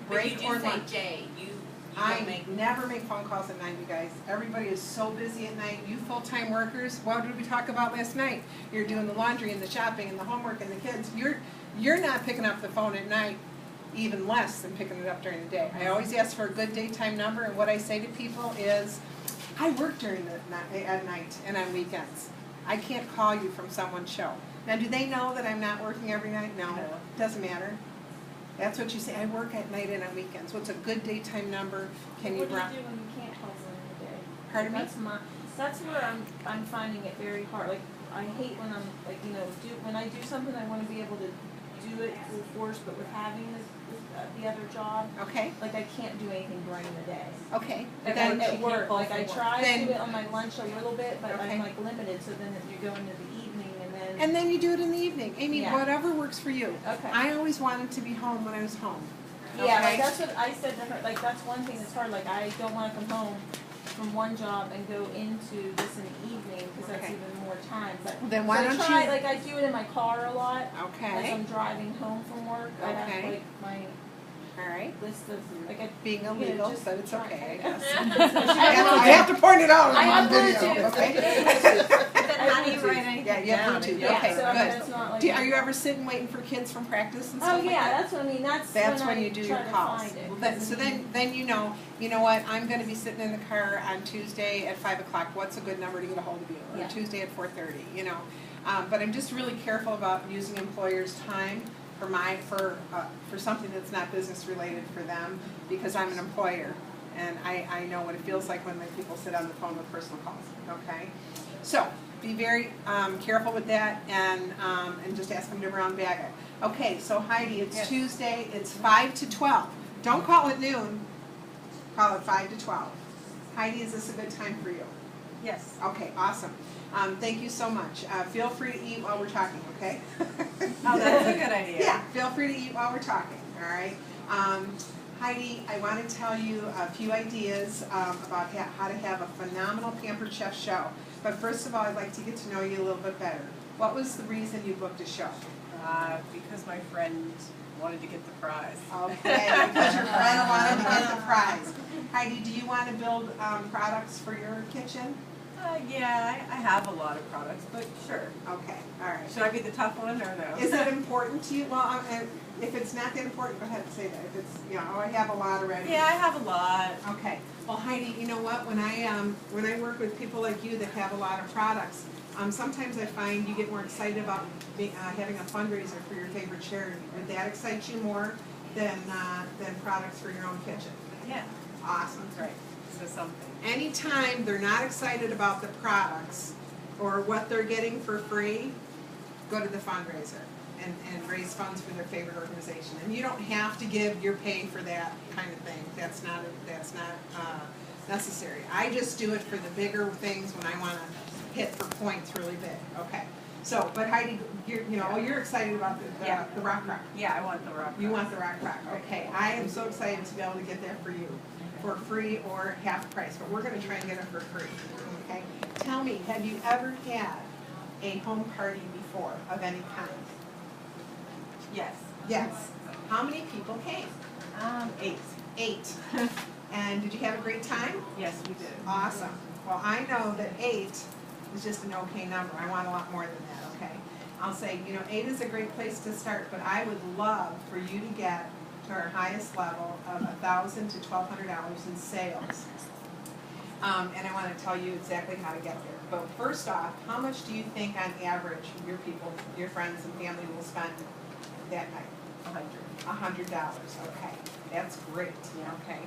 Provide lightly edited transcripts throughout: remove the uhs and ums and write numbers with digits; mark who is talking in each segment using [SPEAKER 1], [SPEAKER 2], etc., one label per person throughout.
[SPEAKER 1] break or lunch.
[SPEAKER 2] But you do say Jay, you
[SPEAKER 1] I never make phone calls at night, you guys. Everybody is so busy at night. You full-time workers, what did we talk about last night? You're doing the laundry and the shopping and the homework and the kids. You're not picking up the phone at night, even less than picking it up during the day. I always ask for a good daytime number, and what I say to people is, I work during at night and on weekends. I can't call you from someone's show. Now, do they know that I'm not working every night? No, doesn't matter. That's what you say. I work at night and on weekends. What's a good daytime number? Can you
[SPEAKER 3] What do you do when you can't call during the day?
[SPEAKER 1] Pardon me?
[SPEAKER 3] That's where I'm finding it very hard. Like, I hate when I'm like, you know, when I do something, I want to be able to do it full force, but with having the other job,
[SPEAKER 1] Okay.
[SPEAKER 3] like I can't do anything during the day.
[SPEAKER 1] Okay.
[SPEAKER 3] Like
[SPEAKER 1] Then
[SPEAKER 3] at work, like I try
[SPEAKER 1] Then-
[SPEAKER 3] to do it on my lunch a little bit, but
[SPEAKER 1] Okay.
[SPEAKER 3] I'm like limited. So then if you go into the evening
[SPEAKER 1] and then you do it in the evening. Amy,
[SPEAKER 3] Yeah.
[SPEAKER 1] whatever works for you.
[SPEAKER 3] Okay.
[SPEAKER 1] I always wanted to be home when I was home.
[SPEAKER 3] Yeah,
[SPEAKER 1] Okay?
[SPEAKER 3] like that's what I said to her. Like that's one thing that's hard. Like I don't want to come home from one job and go into this in the evening because that's
[SPEAKER 1] Okay.
[SPEAKER 3] even more time. But
[SPEAKER 1] Then why
[SPEAKER 3] so
[SPEAKER 1] don't
[SPEAKER 3] I try,
[SPEAKER 1] you-
[SPEAKER 3] like I do it in my car a lot. As
[SPEAKER 1] Okay.
[SPEAKER 3] I'm driving home from work, I
[SPEAKER 1] Okay.
[SPEAKER 3] have like my
[SPEAKER 1] All right.
[SPEAKER 3] list of like I
[SPEAKER 1] Being
[SPEAKER 3] know,
[SPEAKER 1] illegal,
[SPEAKER 3] just
[SPEAKER 1] but it's
[SPEAKER 3] try-
[SPEAKER 1] okay, I guess.
[SPEAKER 3] I
[SPEAKER 1] You have to point it out
[SPEAKER 3] I
[SPEAKER 1] on
[SPEAKER 3] have
[SPEAKER 1] video,
[SPEAKER 3] Bluetooth.
[SPEAKER 1] okay?
[SPEAKER 2] Then how do you write anything
[SPEAKER 1] Yeah, you have
[SPEAKER 2] down?
[SPEAKER 1] Bluetooth.
[SPEAKER 3] Yeah,
[SPEAKER 1] Okay,
[SPEAKER 3] so I mean,
[SPEAKER 1] good.
[SPEAKER 3] it's not like
[SPEAKER 1] Are you ever sitting waiting for kids from practice and
[SPEAKER 3] Oh
[SPEAKER 1] stuff like
[SPEAKER 3] yeah,
[SPEAKER 1] that?
[SPEAKER 3] that's what I mean. That's
[SPEAKER 1] When
[SPEAKER 3] I
[SPEAKER 1] you do
[SPEAKER 3] try
[SPEAKER 1] your
[SPEAKER 3] to
[SPEAKER 1] calls.
[SPEAKER 3] find it.
[SPEAKER 1] Well, so then you know what, I'm gonna be sitting in the car on Tuesday at 5 o'clock, what's a good number to get a hold of you? Or
[SPEAKER 3] Yeah.
[SPEAKER 1] Tuesday at 4:30, you know? But I'm just really careful about using employers' time for something that's not business related for them, because I'm an employer, and I know what it feels like when my people sit on the phone with personal calls, okay? So, be very careful with that, and just ask them to brown bag it. Okay, so Heidi, it's Tuesday, it's 5 to 12. Don't call it noon, call it 5 to 12. Heidi, is this a good time for you?
[SPEAKER 2] Yes.
[SPEAKER 1] Okay, awesome. Thank you so much. Feel free to eat while we're talking, okay?
[SPEAKER 2] Oh, that's a good idea.
[SPEAKER 1] Yeah, feel free to eat while we're talking, all right? Heidi, I want to tell you a few ideas about how to have a phenomenal Pampered Chef show. But first of all, I'd like to get to know you a little bit better. What was the reason you booked a show?
[SPEAKER 2] Because my friend wanted to get the prize.
[SPEAKER 1] Okay, because your friend wanted to get the prize. Heidi, do you want to build products for your kitchen?
[SPEAKER 2] Yeah, I have a lot of products, but sure.
[SPEAKER 1] Okay, all right.
[SPEAKER 2] Should I be the tough one or no?
[SPEAKER 1] Is it important to you? Well, if it's not that important, go ahead and say that. If it's, you know, oh, I have a lot already.
[SPEAKER 2] Yeah, I have a lot.
[SPEAKER 1] Okay. Well, Heidi, you know what? When I work with people like you that have a lot of products, sometimes I find you get more excited about having a fundraiser for your favorite charity. Would that excite you more than products for your own kitchen?
[SPEAKER 2] Yeah.
[SPEAKER 1] Awesome.
[SPEAKER 2] That's right. So something.
[SPEAKER 1] Anytime they're not excited about the products or what they're getting for free, go to the fundraiser and raise funds for their favorite organization. And you don't have to give your pay for that kind of thing. That's not necessary. I just do it for the bigger things when I want to hit for points really big. Okay. So, but Heidi, you're excited about the Rock Rock.
[SPEAKER 2] Yeah, I want the Rock Rock.
[SPEAKER 1] You want the Rock Rock. Okay. I am so excited to be able to get that for you for free or half price, but we're going to try and get it for free. Okay. Tell me, have you ever had a home party before of any kind?
[SPEAKER 2] Yes.
[SPEAKER 1] Yes. How many people came?
[SPEAKER 2] 8.
[SPEAKER 1] 8. And did you have a great time?
[SPEAKER 2] Yes, we did.
[SPEAKER 1] Awesome. Well, I know that 8 is just an okay number. I want a lot more than that, okay? I'll say, 8 is a great place to start, but I would love for you to get to our highest level of $1,000 to $1,200 in sales. And I want to tell you exactly how to get there. But first off, how much do you think on average your people, your friends and family will spend that night?
[SPEAKER 2] $100.
[SPEAKER 1] $100. Okay. That's great. Okay.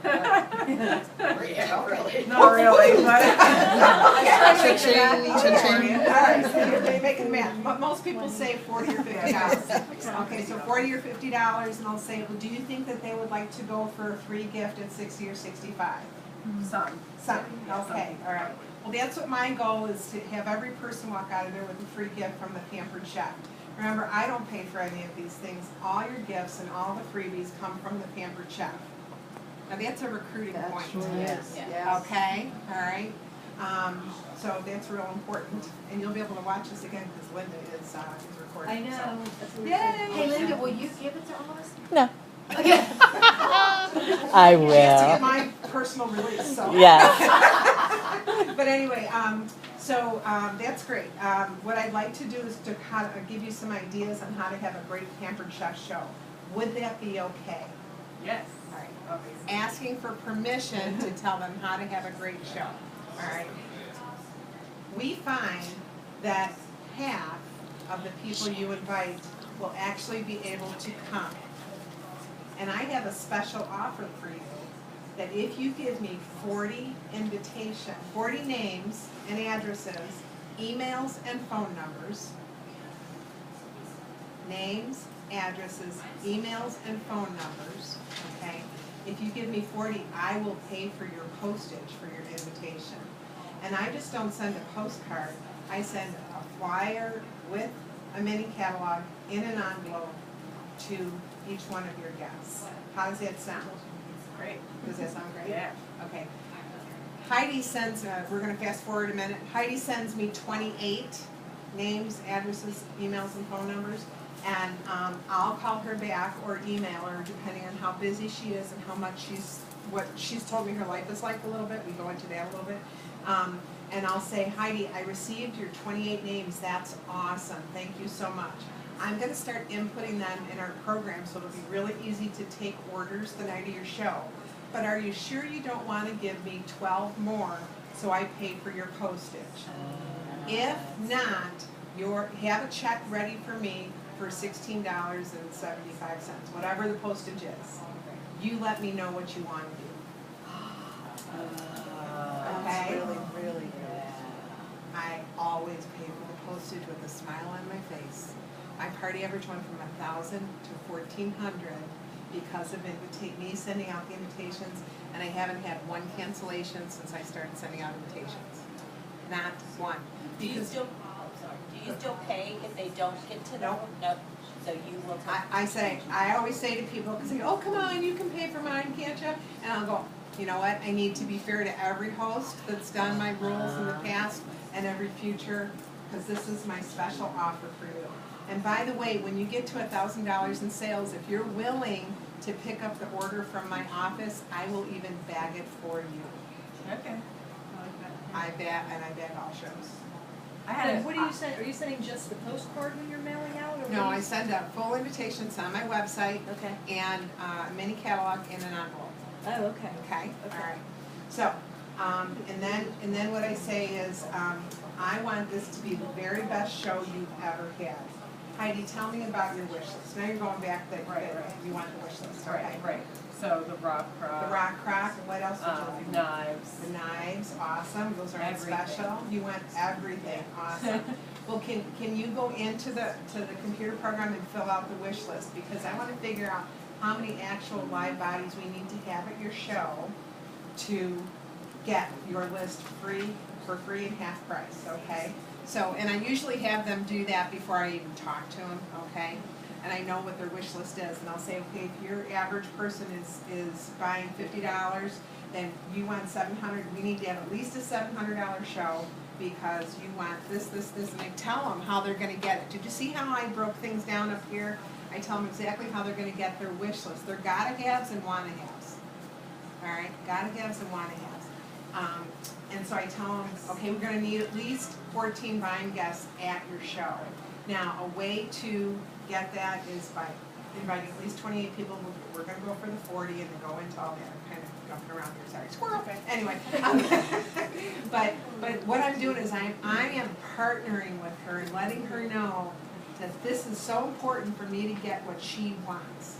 [SPEAKER 2] Yeah, really.
[SPEAKER 1] Not
[SPEAKER 2] really, but
[SPEAKER 1] All right, so you're making math. But most people say $40 or $50. Okay, so $40 or $50, and I'll say, well, do you think that they would like to go for a free gift at 60 or 65?
[SPEAKER 2] Some.
[SPEAKER 1] Some. Okay, all right. Well, that's what my goal is, to have every person walk out of there with a free gift from the Pampered Chef. Remember, I don't pay for any of these things. All your gifts and all the freebies come from the Pampered Chef. Now that's a recruiting point.
[SPEAKER 2] Yes.
[SPEAKER 1] Okay, all right. So that's real important, and you'll be able to watch this again because Linda is recording.
[SPEAKER 3] I know.
[SPEAKER 1] So.
[SPEAKER 3] That's what
[SPEAKER 1] Yay!
[SPEAKER 3] we're saying.
[SPEAKER 4] Hey Linda, will you give it to all of us?
[SPEAKER 3] No.
[SPEAKER 4] Okay. I
[SPEAKER 1] She has to get
[SPEAKER 4] will.
[SPEAKER 1] my personal release, so.
[SPEAKER 4] Yes.
[SPEAKER 1] But anyway, that's great. What I'd like to do is to kind of give you some ideas on how to have a great Pampered Chef show. Would that be okay?
[SPEAKER 2] Yes.
[SPEAKER 1] All right.
[SPEAKER 2] Obviously.
[SPEAKER 1] Asking for permission to tell them how to have a great show. All right. We find that half of the people you invite will actually be able to come. And I have a special offer for you, that if you give me 40 names and addresses, emails and phone numbers, names, addresses, emails, and phone numbers, okay? If you give me 40, I will pay for your postage for your invitation. And I just don't send a postcard, I send a flyer with a mini catalog in an envelope to each one of your guests. How does that sound?
[SPEAKER 2] Great.
[SPEAKER 1] Does that sound great?
[SPEAKER 2] Yeah.
[SPEAKER 1] Okay. Heidi sends, we're going to fast forward a minute. Heidi sends me 28 names, addresses, emails, and phone numbers. And I'll call her back or email her, depending on how busy she is and how much what she's told me her life is like a little bit. We go into that a little bit. And I'll say, Heidi, I received your 28 names. That's awesome. Thank you so much. I'm going to start inputting them in our program, so it'll be really easy to take orders the night of your show. But are you sure you don't want to give me 12 more so I pay for your postage? If not, have a check ready for me for $16.75, whatever the postage is. You let me know what you want to do. Okay?
[SPEAKER 4] Really, really good.
[SPEAKER 1] I always pay for the postage with a smile on my face. My party average went from 1,000 to 1,400 because of me sending out the invitations, and I haven't had one cancellation since I started sending out invitations. Not one.
[SPEAKER 5] Do you still pay if they don't get to know?
[SPEAKER 1] Nope.
[SPEAKER 5] Nope. So you will take.
[SPEAKER 1] I always say to people, because they go, oh, come on, you can pay for mine, can't you? And I'll go, you know what, I need to be fair to every host that's done my rules in the past and every future, because this is my special offer for you. And by the way, when you get to $1,000 in sales, if you're willing to pick up the order from my office, I will even bag it for you.
[SPEAKER 2] Okay.
[SPEAKER 1] I bag all shows.
[SPEAKER 2] I had
[SPEAKER 3] And what do you send, are you sending just the postcard when you're mailing out, or?
[SPEAKER 1] No, I send out full invitations on my website
[SPEAKER 3] Okay.
[SPEAKER 1] and a mini catalog in an envelope.
[SPEAKER 3] Oh, okay.
[SPEAKER 1] Okay,
[SPEAKER 3] Okay.
[SPEAKER 1] all right. So, and then what I say is, I want this to be the very best show you've ever had. Heidi, tell me about your wish list. Now you're going back that
[SPEAKER 2] Right.
[SPEAKER 1] you want the wish list, okay?
[SPEAKER 2] Right. So the rock crock.
[SPEAKER 1] The rock crock, and what else would you like?
[SPEAKER 2] Knives.
[SPEAKER 1] The knives, awesome, those are
[SPEAKER 2] Everything.
[SPEAKER 1] special. You want everything, awesome. Well, can you go into the computer program and fill out the wish list? Because I want to figure out how many actual live bodies we need to have at your show to get your list for free and half price, okay? So, and I usually have them do that before I even talk to them, okay? And I know what their wish list is, and I'll say, okay, if your average person is buying $50, then you want 700, we need to have at least a $700 show because you want this, and I tell them how they're gonna get it. Did you see how I broke things down up here? I tell them exactly how they're gonna get their wish list. They're gotta-haves and wanna-haves. All right, gotta-haves and wanna-haves. And so I tell them, okay, we're gonna need at least 14 buying guests at your show. Now, a way to get that is by inviting at least 28 people. We're gonna go for the 40 and then go into all that. I'm kind of jumping around here, sorry, squirrel. Anyway, but what I'm doing is I am partnering with her and letting her know that this is so important for me to get what she wants.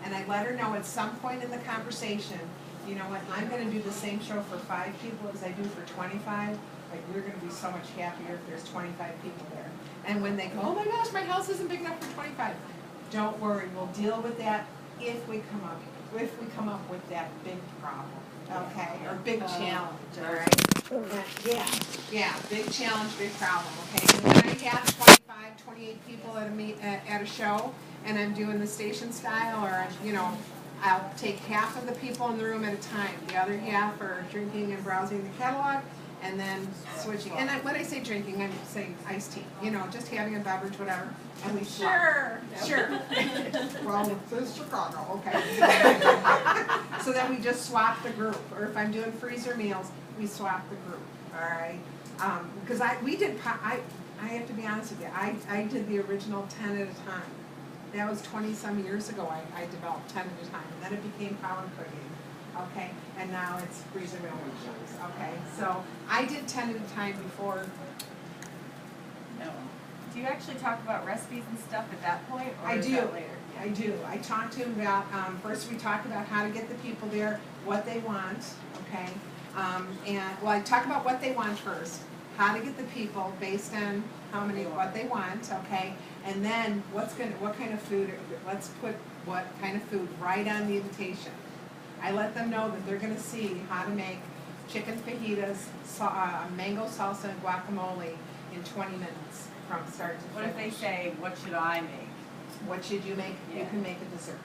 [SPEAKER 1] And I let her know at some point in the conversation, you know what, I'm gonna do the same show for 5 people as I do for 25. Like, we're gonna be so much happier if there's 25 people there. And when they go, oh my gosh, my house isn't big enough for 25. Don't worry, we'll deal with that if we come up with that big problem, okay, or big challenge, all right? Yeah, big challenge, big problem, okay? And when I have 25, 28 people at a show, and I'm doing the station style, or I'll take half of the people in the room at a time. The other half are drinking and browsing the catalog, and then switching. And when I say drinking, I'm saying iced tea. Just having a beverage, whatever. And we swap. Sure. Well, this is Chicago, okay. So then we just swap the group, or if I'm doing freezer meals, we swap the group, all right? Because I have to be honest with you, I did the original 10 at a time. That was 20-some years ago, I developed 10 at a time, and then it became power cooking, okay? And now it's freezer meal workshops, okay? So I did 10 at a time before.
[SPEAKER 2] No. Do you actually talk about recipes and stuff at that point, or
[SPEAKER 1] I
[SPEAKER 2] is
[SPEAKER 1] do.
[SPEAKER 2] that later?
[SPEAKER 1] I do. I talk to them about, first we talk about how to get the people there, what they want, okay? I talk about what they want first, how to get the people based on what they want, okay? And then what kind of food, let's put what kind of food right on the invitation. I let them know that they're gonna see how to make chicken fajitas, mango salsa and guacamole in 20 minutes from start to finish.
[SPEAKER 2] What if they say, what should I make?
[SPEAKER 1] What should you make? You
[SPEAKER 2] Yeah.
[SPEAKER 1] can make a dessert.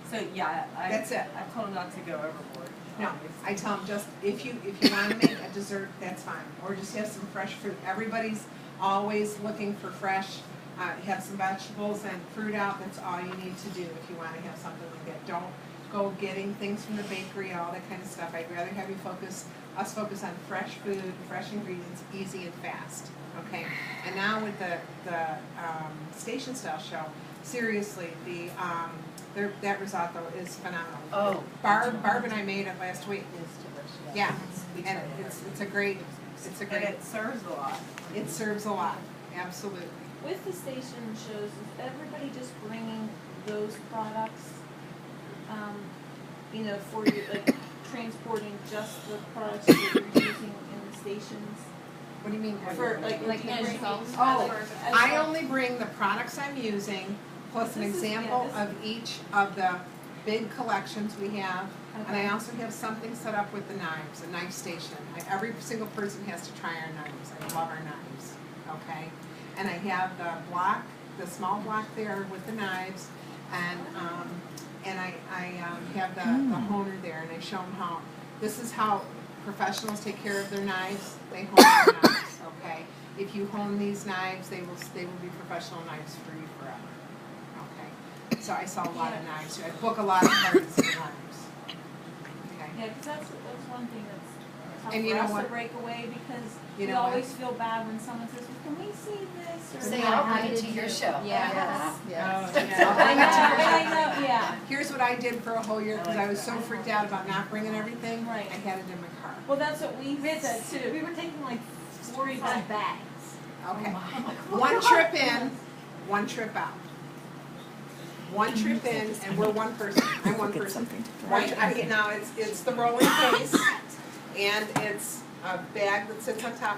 [SPEAKER 2] So, yeah,
[SPEAKER 1] That's it.
[SPEAKER 2] I told them not to go overboard.
[SPEAKER 1] No, I tell them just, if you want to make a dessert, that's fine, or just have some fresh fruit. Everybody's always looking for fresh, have some vegetables and fruit out, that's all you need to do if you want to have something like that. Don't go getting things from the bakery, all that kind of stuff. I'd rather have you focus on fresh food, fresh ingredients, easy and fast, okay? And now with the station style show, seriously, that risotto is phenomenal.
[SPEAKER 4] Oh.
[SPEAKER 1] Barb and I made it last week.
[SPEAKER 4] It's delicious.
[SPEAKER 1] Yeah,
[SPEAKER 4] We
[SPEAKER 1] and
[SPEAKER 4] tried it.
[SPEAKER 1] it's a great,
[SPEAKER 2] And it serves a lot.
[SPEAKER 1] it serves a lot, absolutely.
[SPEAKER 3] With the station shows, is everybody just bringing those products, for you, like transporting just the products that you're using in the stations?
[SPEAKER 1] What do you mean?
[SPEAKER 3] For, like
[SPEAKER 6] Like
[SPEAKER 3] do
[SPEAKER 6] the
[SPEAKER 3] you bring
[SPEAKER 6] results?
[SPEAKER 3] these
[SPEAKER 1] Oh,
[SPEAKER 3] as
[SPEAKER 1] I
[SPEAKER 3] well?
[SPEAKER 1] only bring the products I'm using, plus an
[SPEAKER 3] This is- yeah,
[SPEAKER 1] example
[SPEAKER 3] this-
[SPEAKER 1] of each of the big collections we have. And I
[SPEAKER 3] Okay.
[SPEAKER 1] also have something set up with the knives, a knife station. Every single person has to try our knives. I love our knives, okay? And I have the small block there with the knives, and I have the honer there, and I show them how, this is how professionals take care of their knives. They hone their knives, okay? If you hone these knives, they will be professional knives for you forever, okay? So I sell a lot of knives, I book a lot of parties for knives, okay?
[SPEAKER 3] Yeah, because that's one thing that's tough
[SPEAKER 1] And you
[SPEAKER 3] for
[SPEAKER 1] know
[SPEAKER 3] us
[SPEAKER 1] what?
[SPEAKER 3] to break away, because
[SPEAKER 1] You
[SPEAKER 3] we
[SPEAKER 1] know what?
[SPEAKER 3] always feel bad when someone says, well, can we see this? Or
[SPEAKER 6] Say
[SPEAKER 3] "No."
[SPEAKER 6] I'll
[SPEAKER 4] I'll
[SPEAKER 6] bring
[SPEAKER 4] bring
[SPEAKER 6] it to your show.
[SPEAKER 3] Yes.
[SPEAKER 1] Yeah.
[SPEAKER 3] I know, yeah.
[SPEAKER 1] Here's what I did for a whole year, because I was so freaked out about not bringing everything.
[SPEAKER 3] Right.
[SPEAKER 1] I had it in my car.
[SPEAKER 3] Well, that's what we said too.
[SPEAKER 6] We were taking like 45 bags.
[SPEAKER 1] Okay.
[SPEAKER 6] I'm like,
[SPEAKER 1] One trip in, one trip out. One trip in, and we're one person. I'm one person. Now it's the rolling case, and it's a bag that sits on top